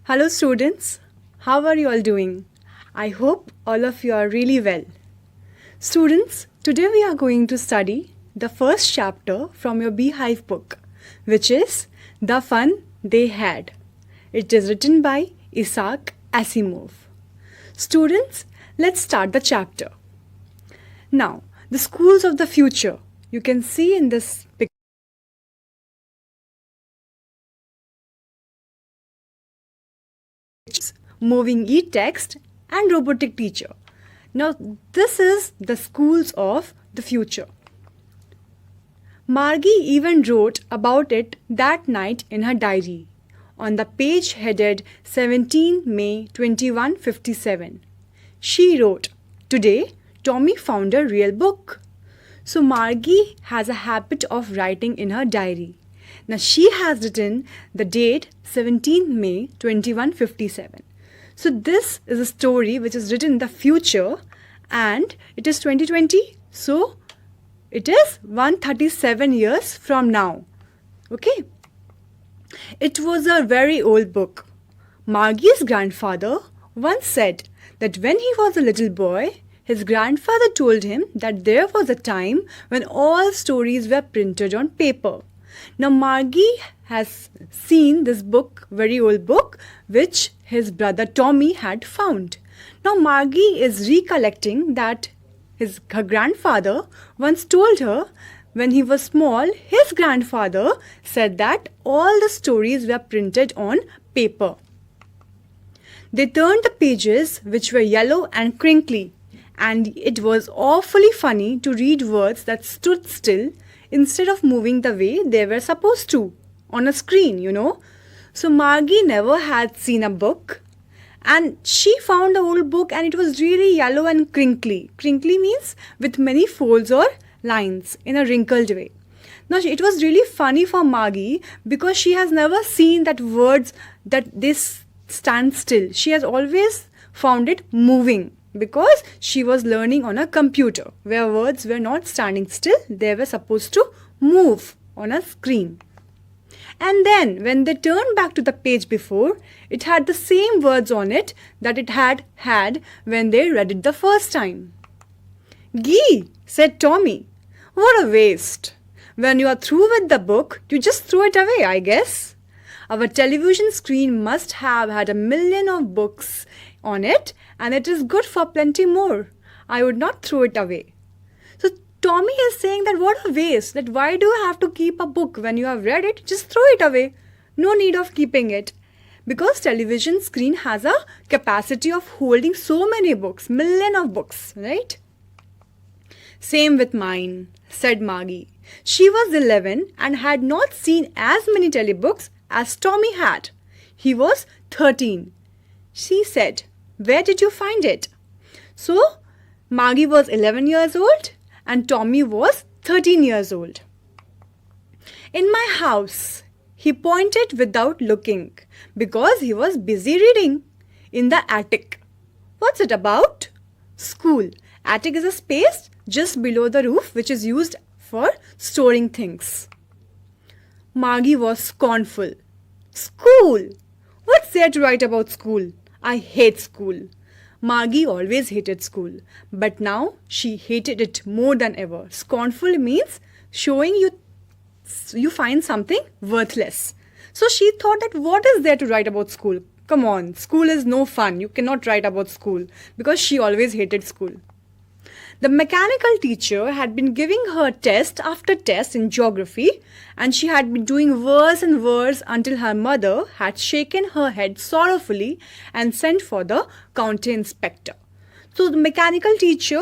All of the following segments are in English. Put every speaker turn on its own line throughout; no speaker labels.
Hello, students. How are you all doing? I hope all of you are really well. Students, today we are going to study the first chapter from your Beehive book, which is The Fun They Had. It is written by Isaac Asimov. Students, let's start the chapter. Now, the schools of the future. You can see in this picture moving e-text and robotic teacher. Now, this is the schools of the future. Margie even wrote about it that night in her diary, on the page headed 17 May 2157. She wrote, "Today, Tommy found a real book." So Margie has a habit of writing in her diary. Now she has written the date 17 May 2157. So this is a story which is written in the future and it is 2020. So it is 137 years from now. Okay. It was a very old book. Margie's grandfather once said that when he was a little boy, his grandfather told him that there was a time when all stories were printed on paper. Now Margie has seen this book, very old book, which his brother Tommy had found. Now Margie is recollecting that her grandfather once told her when he was small, his grandfather said that all the stories were printed on paper. They turned the pages, which were yellow and crinkly, and it was awfully funny to read words that stood still instead of moving the way they were supposed to on a screen. So Margie never had seen a book, and she found an old book and it was really yellow and crinkly. Crinkly means with many folds or lines in a wrinkled way. Now it was really funny for Margie because she has never seen that words that this stand still. She has always found it moving because she was learning on a computer where words were not standing still, they were supposed to move on a screen. And then when they turned back to the page before, it had the same words on it that it had when they read it the first time. "Gee," said Tommy, "what a waste. When you are through with the book, you just throw it away, I guess. Our television screen must have had 1,000,000 of books on it, and it is good for plenty more. I would not throw it away." So Tommy is saying that what a waste, that why do you have to keep a book when you have read it? Just throw it away. No need of keeping it. Because television screen has a capacity of holding so many books, 1,000,000 of books, right? "Same with mine," said Margie. She was 11 and had not seen as many telebooks as Tommy had. He was 13. She said, "Where did you find it?" So Margie was 11 years old and Tommy was 13 years old. "In my house," he pointed without looking because he was busy reading. "In the attic." "What's it about?" "School. Attic is a space just below the roof which is used for storing things." Margie was scornful. "School? What's there to write about school? I hate school." Margie always hated school, but now she hated it more than ever. Scornful means showing you find something worthless. So she thought that what is there to write about school? Come on, school is no fun. You cannot write about school because she always hated school. The mechanical teacher had been giving her test after test in geography, and she had been doing worse and worse until her mother had shaken her head sorrowfully and sent for the county inspector. So the mechanical teacher,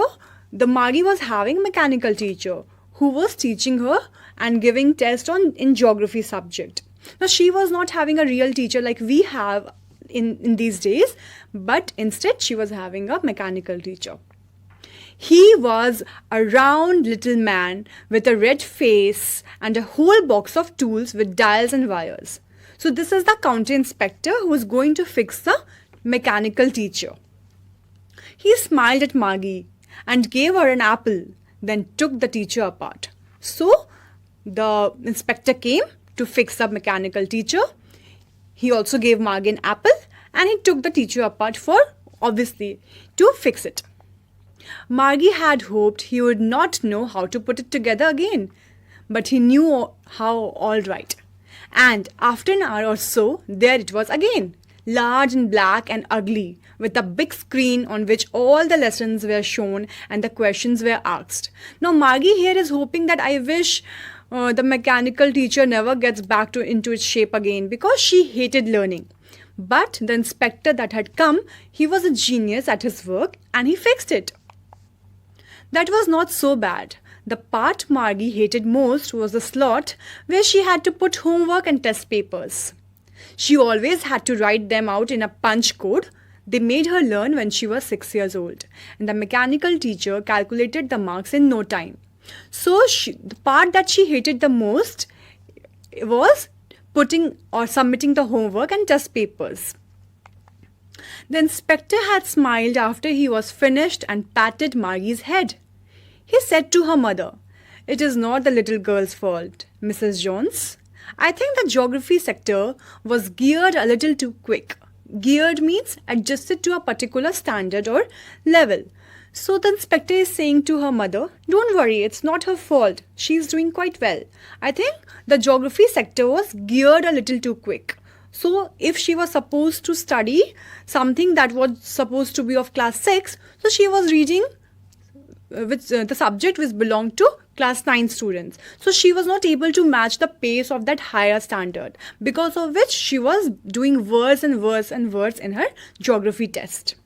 the Margie was having a mechanical teacher who was teaching her and giving test in geography subject. Now she was not having a real teacher like we have in these days, but instead she was having a mechanical teacher. He was a round little man with a red face and a whole box of tools with dials and wires. So this is the county inspector who is going to fix the mechanical teacher. He smiled at Margie and gave her an apple, then took the teacher apart. So the inspector came to fix the mechanical teacher. He also gave Margie an apple and he took the teacher apart for, obviously, to fix it. Margie had hoped he would not know how to put it together again, but he knew how all right. And after an hour or so, there it was again, large and black and ugly, with a big screen on which all the lessons were shown and the questions were asked. Now, Margie here is hoping that I wish the mechanical teacher never gets back into its shape again because she hated learning. But the inspector that had come, he was a genius at his work and he fixed it. That was not so bad. The part Margie hated most was the slot where she had to put homework and test papers. She always had to write them out in a punch code. They made her learn when she was 6 years old, and the mechanical teacher calculated the marks in no time. So the part that she hated the most was putting or submitting the homework and test papers. The inspector had smiled after he was finished and patted Margie's head. He said to her mother, "It is not the little girl's fault, Mrs. Jones. I think the geography sector was geared a little too quick." Geared means adjusted to a particular standard or level. So the inspector is saying to her mother, "Don't worry, it's not her fault. She's doing quite well. I think the geography sector was geared a little too quick." So if she was supposed to study something that was supposed to be of class 6, so she was reading the subject which belonged to class 9 students. So she was not able to match the pace of that higher standard, because of which she was doing worse and worse and worse in her geography test.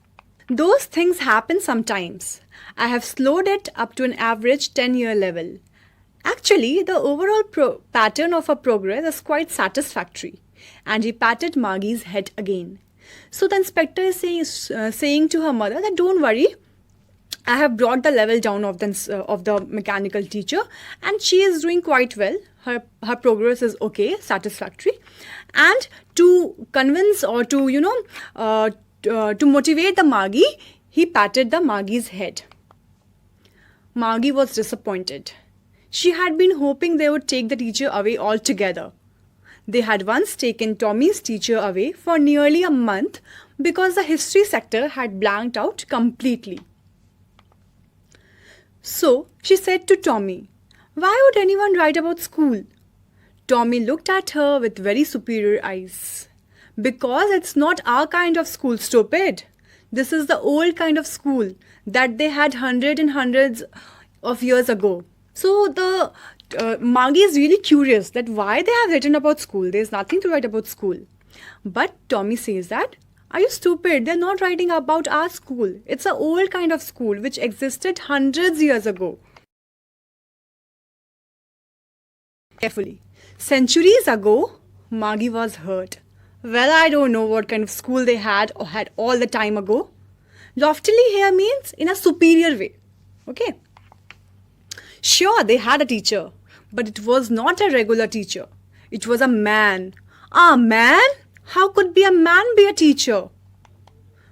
Those things happen sometimes. I have slowed it up to an average 10-year level. Actually, the overall pattern of her progress is quite satisfactory. And he patted Margie's head again. So the inspector is saying to her mother that don't worry, I have brought the level down of the mechanical teacher and she is doing quite well. Her progress is okay, satisfactory. And to convince or to motivate the Margie, he patted the Margie's head. Margie was disappointed. She had been hoping they would take the teacher away altogether. They had once taken Tommy's teacher away for nearly a month because the history sector had blanked out completely. So she said to Tommy, "Why would anyone write about school?" Tommy looked at her with very superior eyes. "Because it's not our kind of school, stupid. This is the old kind of school that they had hundreds and hundreds of years ago." So the Margie is really curious that why they have written about school. There's nothing to write about school. But Tommy says that, "Are you stupid? They're not writing about our school. It's an old kind of school which existed hundreds years ago." Carefully. Centuries ago, Margie was hurt. "Well, I don't know what kind of school they had or had all the time ago." Loftily here means in a superior way. Okay. Sure, they had a teacher, but it was not a regular teacher. It was a man. A man? How could a man be a teacher?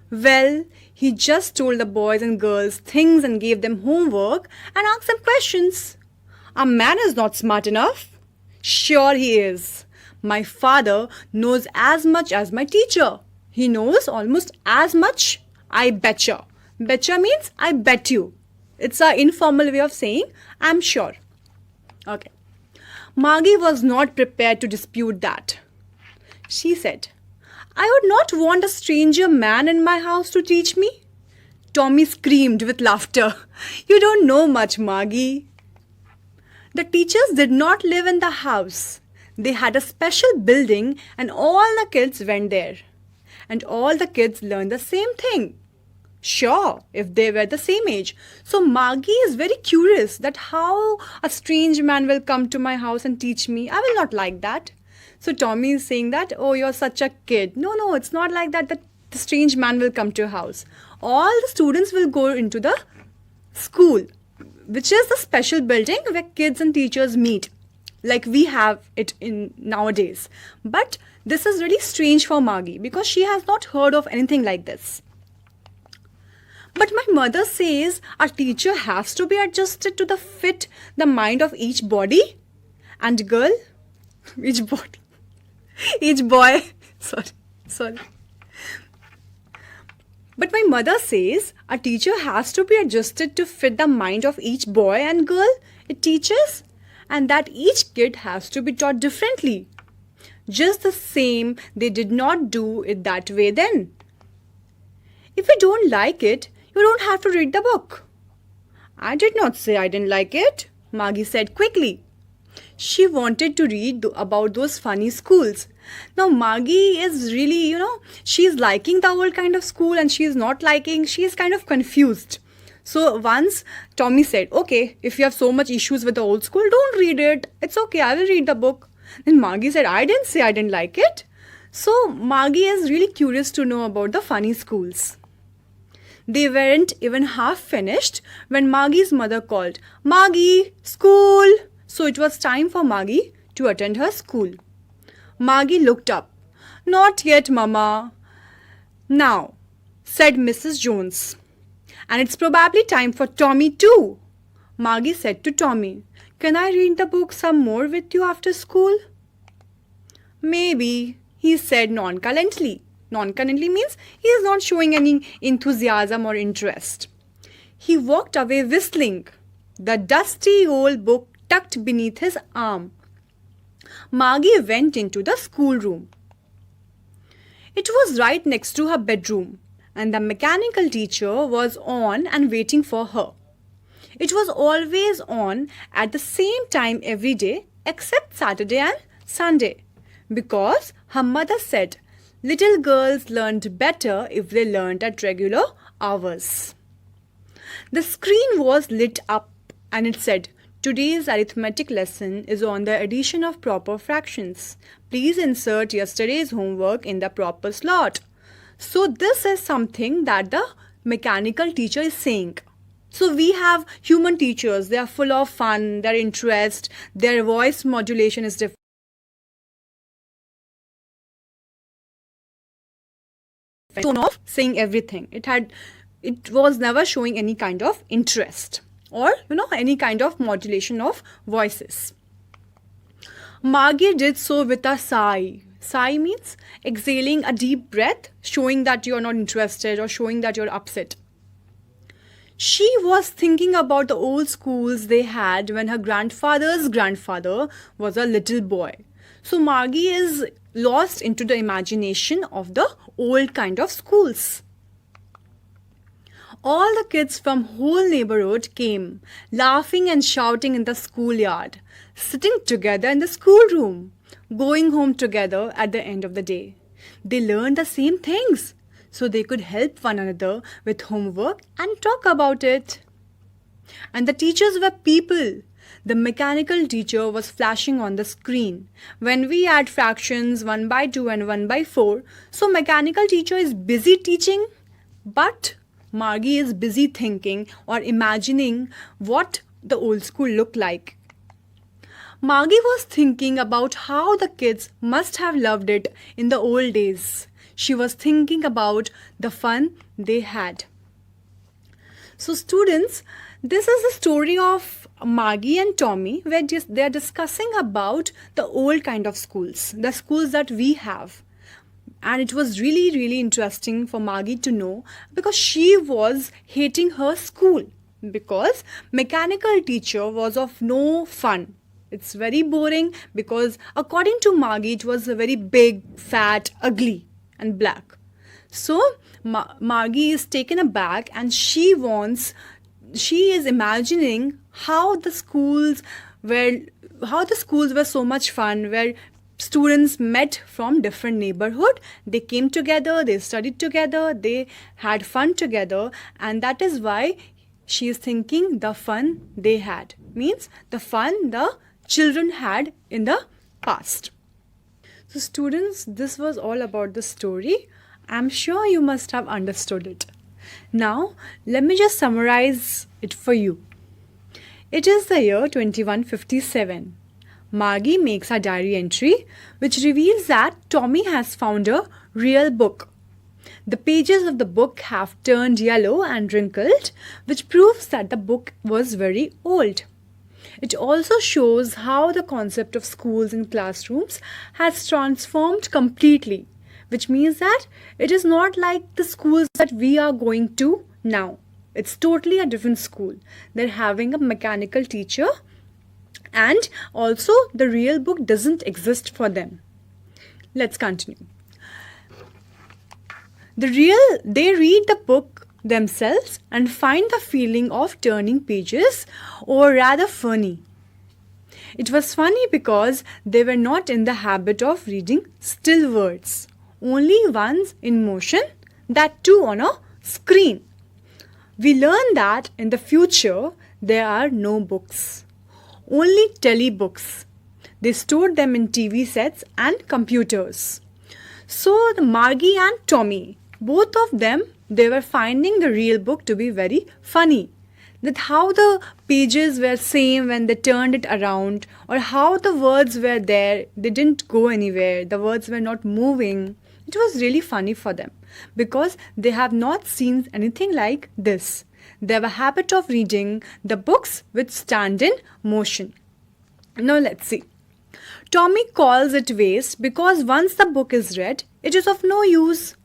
Well, he just told the boys and girls things and gave them homework and asked them questions. A man is not smart enough. Sure he is. My father knows as much as my teacher. He knows almost as much. I betcha. Betcha means I bet you. It's an informal way of saying I'm sure. Okay. Margie was not prepared to dispute that. She said, "I would not want a stranger man in my house to teach me." Tommy screamed with laughter. "You don't know much, Margie." The teachers did not live in the house. They had a special building and all the kids went there. And all the kids learned the same thing. Sure, if they were the same age. So Margie is very curious that how a strange man will come to my house and teach me. I will not like that. So Tommy is saying that, "Oh, you're such a kid." No, it's not like that the strange man will come to your house. All the students will go into the school, which is the special building where kids and teachers meet, like we have it in nowadays. But this is really strange for Margie because she has not heard of anything like this. "But my mother says a teacher has to be adjusted to fit the mind of each body and girl." Each body. Each boy. Sorry. But my mother says a teacher has to be adjusted to fit the mind of each boy and girl it teaches, and that each kid has to be taught differently. Just the same, they did not do it that way then. If you don't like it, you don't have to read the book. I did not say I didn't like it, Margie said quickly. She wanted to read about those funny schools. Now Margie is really, she's liking the old kind of school and she's not liking, she's kind of confused. So once Tommy said, okay, if you have so much issues with the old school, don't read it. It's okay, I will read the book. Then Margie said, I didn't say I didn't like it. So Margie is really curious to know about the funny schools. They weren't even half finished when Margie's mother called, Margie, school! So it was time for Margie to attend her school. Margie looked up. Not yet, Mama. Now, said Mrs. Jones. And it's probably time for Tommy too. Margie said to Tommy, can I read the book some more with you after school? Maybe, he said nonchalantly. Nonchalantly means he is not showing any enthusiasm or interest. He walked away whistling, the dusty old book tucked beneath his arm. Margie went into the schoolroom. It was right next to her bedroom, and the mechanical teacher was on and waiting for her. It was always on at the same time every day except Saturday and Sunday, because her mother said little girls learned better if they learned at regular hours. The screen was lit up and it said, today's arithmetic lesson is on the addition of proper fractions. Please insert yesterday's homework in the proper slot. So this is something that the mechanical teacher is saying. So we have human teachers, they are full of fun, their interest, their voice modulation is different. Tone of saying everything. It was never showing any kind of interest or any kind of modulation of voices. Margie did so with a sigh. Sigh means exhaling a deep breath, showing that you are not interested or showing that you're upset. She was thinking about the old schools they had when her grandfather's grandfather was a little boy. So Margie is lost into the imagination of the old kind of schools. All the kids from whole neighborhood came, laughing and shouting in the schoolyard, sitting together in the schoolroom, going home together at the end of the day. They learned the same things, so they could help one another with homework and talk about it. And the teachers were people. The mechanical teacher was flashing on the screen. When we add fractions 1 by 2 and 1 by 4, so mechanical teacher is busy teaching, but Margie is busy thinking or imagining what the old school looked like. Margie was thinking about how the kids must have loved it in the old days. She was thinking about the fun they had. So students, this is the story of Margie and Tommy where they are discussing about the old kind of schools, the schools that we have. And it was really, really interesting for Margie to know because she was hating her school because mechanical teacher was of no fun. It's very boring because according to Margie, it was a very big, fat, ugly and black. So Margie is taken aback and she is imagining how the schools were so much fun, where students met from different neighborhood. They came together, they studied together, they had fun together, and that is why she is thinking the fun they had. Means the fun the children had in the past. So students, this was all about the story. I'm sure you must have understood it. Now, let me just summarize it for you. It is the year 2157. Margie makes a diary entry which reveals that Tommy has found a real book. The pages of the book have turned yellow and wrinkled, which proves that the book was very old. It also shows how the concept of schools and classrooms has transformed completely which means that it is not like the schools that we are going to now. It's totally a different school. They're having a mechanical teacher, and also the real book doesn't exist for them. Let's continue. They read the book themselves and find the feeling of turning pages or rather funny. It was funny because they were not in the habit of reading still words, only ones in motion, that too on a screen. We learn that in the future there are no books, only telebooks. They stored them in TV sets and computers. So the Margie and Tommy, both of them, they were finding the real book to be very funny. That how the pages were same when they turned it around, or how the words were there, they didn't go anywhere, the words were not moving. It was really funny for them because they have not seen anything like this. They have a habit of reading the books which stand in motion. Now let's see. Tommy calls it waste because once the book is read, it is of no use.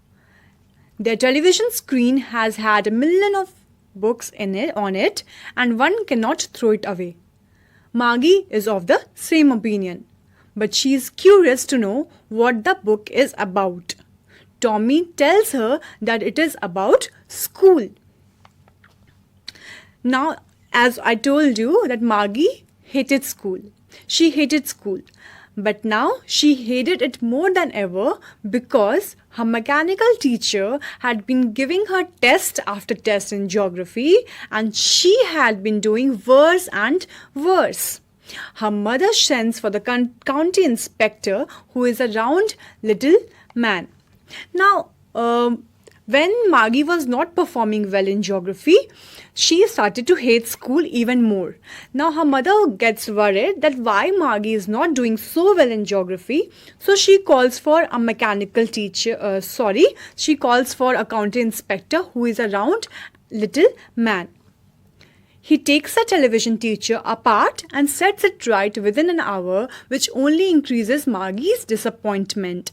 Their television screen has had a million of books on it, and one cannot throw it away. Margie is of the same opinion, but she is curious to know what the book is about. Tommy tells her that it is about school. Now, as I told you that Margie hated school. She hated school. But now she hated it more than ever because her mechanical teacher had been giving her test after test in geography, and she had been doing worse and worse. Her mother sends for the county inspector, who is a round little man. Now, when Margie was not performing well in geography, she started to hate school even more. Now her mother gets worried that why Margie is not doing so well in geography, so she calls for a mechanical teacher, she calls for a county inspector who is a round little man. He takes the television teacher apart and sets it right within an hour, which only increases Margie's disappointment.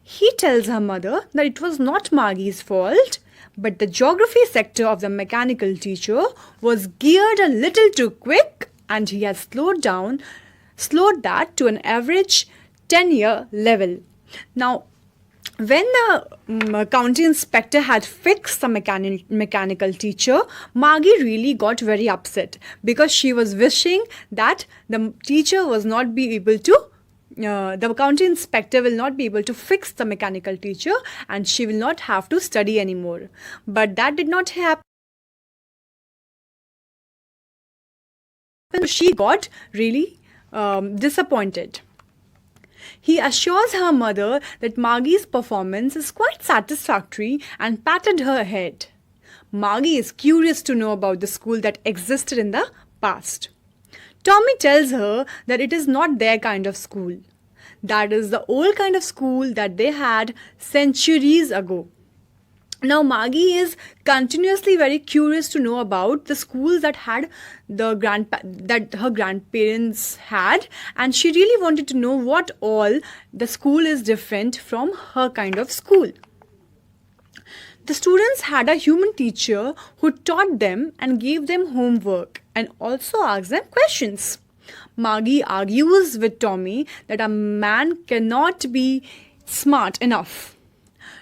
He tells her mother that it was not Margie's fault, but the geography sector of the mechanical teacher was geared a little too quick, and he has slowed that to an average 10-year level. Now, when the county inspector had fixed the mechanical teacher, Margie really got very upset because she was wishing that the teacher was not be able to the county inspector will not be able to fix the mechanical teacher, and she will not have to study anymore. But that did not happen. She got really disappointed. He assures her mother that Margie's performance is quite satisfactory and patted her head. Margie is curious to know about the school that existed in the past. Tommy tells her that it is not their kind of school. That is the old kind of school that they had centuries ago. Now Margie is continuously very curious to know about the schools that that her grandparents had, and she really wanted to know what all the school is different from her kind of school. The students had a human teacher who taught them and gave them homework and also asked them questions. Margie argues with Tommy that a man cannot be smart enough.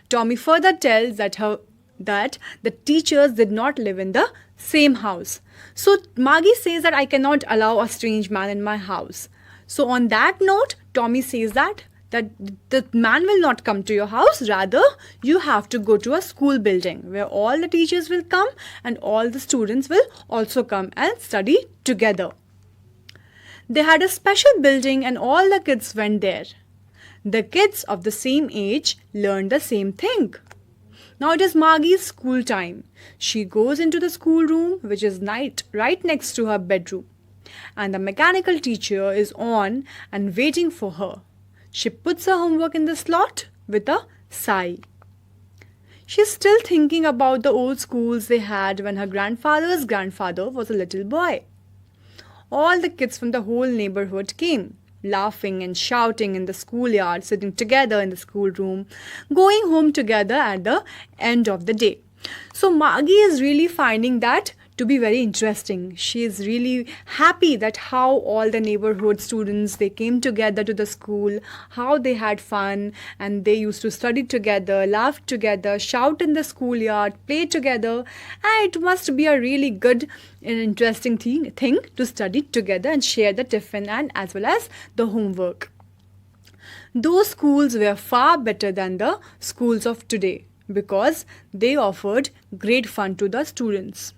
Tommy further tells that the teachers did not live in the same house. So Margie says that I cannot allow a strange man in my house. So on that note, Tommy says that the man will not come to your house, rather you have to go to a school building where all the teachers will come and all the students will also come and study together. They had a special building and all the kids went there. The kids of the same age learned the same thing. Now it is Margie's school time. She goes into the schoolroom, which is right next to her bedroom, and the mechanical teacher is on and waiting for her. She puts her homework in the slot with a sigh. She's still thinking about the old schools they had when her grandfather's grandfather was a little boy. All the kids from the whole neighborhood came. laughing and shouting in the schoolyard, sitting together in the schoolroom, going home together at the end of the day. So Margie is really finding that to be very interesting. She is really happy that how all the neighborhood students, they came together to the school, how they had fun, and they used to study together, laugh together, shout in the schoolyard, play together, and it must be a really good and interesting thing to study together and share the tiffin and as well as the homework. Those schools were far better than the schools of today because they offered great fun to the students.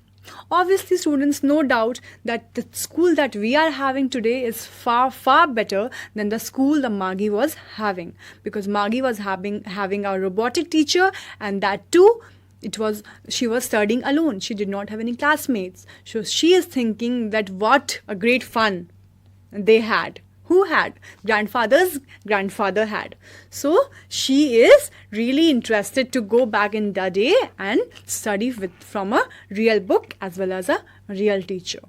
Obviously, students, no doubt that the school that we are having today is far, far better than the school that Margie was having, because Margie was having a robotic teacher, and that too, she was studying alone. She did not have any classmates. So she is thinking that what a great fun they had. Who had? Grandfather's grandfather had. So she is really interested to go back in the day and study from a real book as well as a real teacher.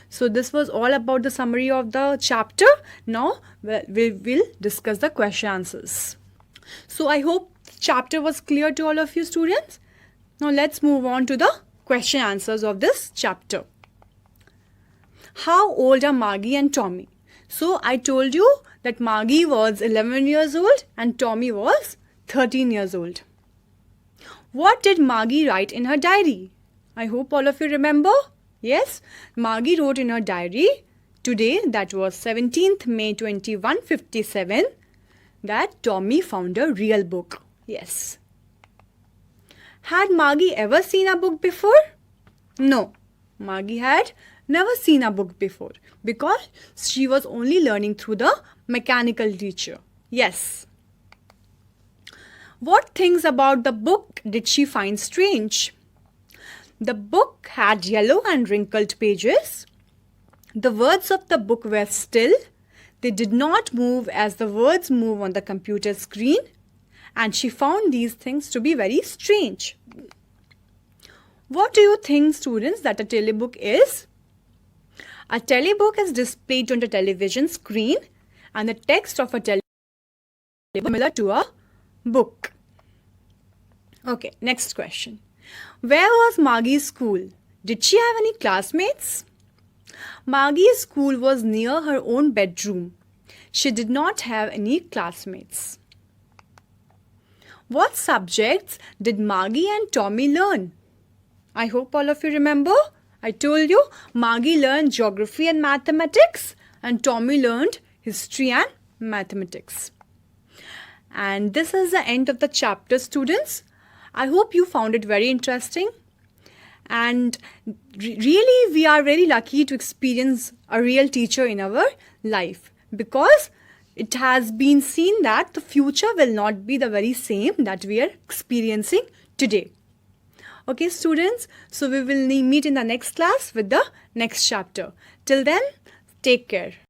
So this was all about the summary of the chapter. Now we will discuss the question answers. So I hope the chapter was clear to all of you students. Now let's move on to the question answers of this chapter. How old are Margie and Tommy? So I told you that Margie was 11 years old and Tommy was 13 years old. What did Margie write in her diary? I hope all of you remember. Yes, Margie wrote in her diary today, that was 17th May 2157, that Tommy found a real book. Yes. Had Margie ever seen a book before? No, Margie had never seen a book before because she was only learning through the mechanical teacher. Yes. What things about the book did she find strange? The book had yellow and wrinkled pages. The words of the book were still. They did not move as the words move on the computer screen. And she found these things to be very strange. What do you think, students, that a telebook is? A telebook is displayed on the television screen, and the text of a telebook is similar to a book. Okay, next question. Where was Margie's school? Did she have any classmates? Margie's school was near her own bedroom. She did not have any classmates. What subjects did Margie and Tommy learn? I hope all of you remember. I told you Margie learned geography and mathematics and Tommy learned history and mathematics. And this is the end of the chapter, students. I hope you found it very interesting. And really, we are very lucky to experience a real teacher in our life, because it has been seen that the future will not be the very same that we are experiencing today. Okay, students, so we will meet in the next class with the next chapter. Till then, take care.